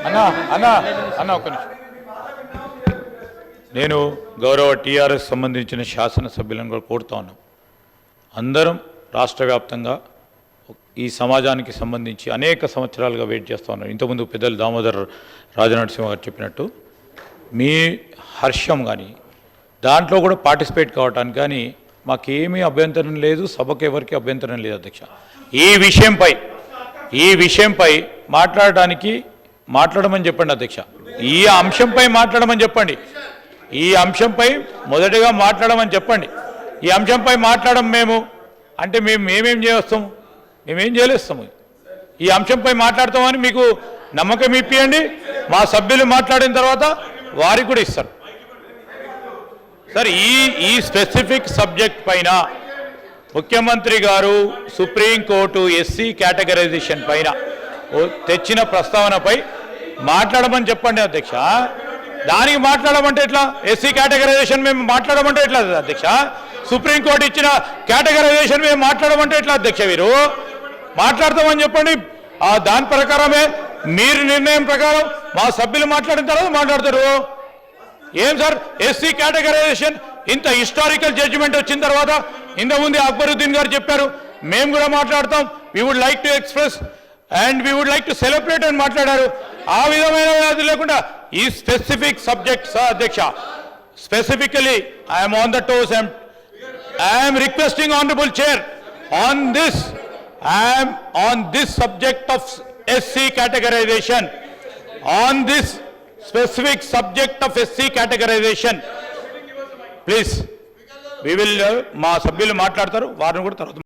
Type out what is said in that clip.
అన్నా అన్నా అన్నా ఒక్క నిమిషం. నేను గౌరవ టీఆర్ఎస్ సంబంధించిన శాసనసభ్యులను కూడా కోరుతా ఉన్నాం. అందరం రాష్ట్ర వ్యాప్తంగా ఈ సమాజానికి సంబంధించి అనేక సంవత్సరాలుగా వెయిట్ చేస్తూ ఉన్నాం. ఇంతకుముందు పెద్దలు దామోదర్ రాజనరసింహ గారు చెప్పినట్టు మీ హర్షం కానీ దాంట్లో కూడా పార్టిసిపేట్ కావటానికి కానీ మాకేమీ అభ్యంతరం లేదు, సభకు ఎవరికి అభ్యంతరం లేదు అధ్యక్ష. ఈ విషయంపై మాట్లాడమని చెప్పండి అధ్యక్ష. ఈ అంశంపై మాట్లాడమని చెప్పండి. ఈ అంశంపై మొదటిగా మాట్లాడమని చెప్పండి. ఈ అంశంపై మాట్లాడడం మేము అంటే మేమేం చేస్తాము, మేమేం చేయలేస్తాము. ఈ అంశంపై మాట్లాడతామని మీకు నమ్మకం ఇప్పియండి. మా సభ్యులు మాట్లాడిన తర్వాత వారికి కూడా ఇస్తారు. సార్ ఈ స్పెసిఫిక్ సబ్జెక్ట్ పైన ముఖ్యమంత్రి గారు సుప్రీంకోర్టు ఎస్సీ కేటగరైజేషన్ పైన తెచ్చిన ప్రస్తావనపై మాట్లాడమని చెప్పండి అధ్యక్ష. దానికి మాట్లాడమంటే ఎట్లా? ఎస్సీ కేటగరైజేషన్ మేము మాట్లాడమంటే ఎట్లా అధ్యక్ష? సుప్రీంకోర్టు ఇచ్చిన కేటగరైజేషన్ మేము మాట్లాడమంటే ఎట్లా అధ్యక్ష? మీరు మాట్లాడతామని చెప్పండి. దాని ప్రకారమే మీరు నిర్ణయం ప్రకారం మా సభ్యులు మాట్లాడిన తర్వాత మాట్లాడతారు. ఏం సార్ ఎస్సీ కేటగరైజేషన్ ఇంత హిస్టారికల్ జడ్జిమెంట్ వచ్చిన తర్వాత ఇంతకుముందు అక్బరుద్దీన్ గారు చెప్పారు, మేము కూడా మాట్లాడతాం, we would like to express and we would like to celebrate అని మాట్లాడారు. ఆ విధమైన అది లేకుండా ఈ స్పెసిఫిక్ సబ్జెక్ట్ సార్ అధ్యక్ష, specifically I'm on the toes. I'm requesting honourable chair on this subject of SC categorization, on this specific subject of SC categorization, please we will మా సభ్యులు మాట్లాడతారు, వారిని కూడా తర్వాత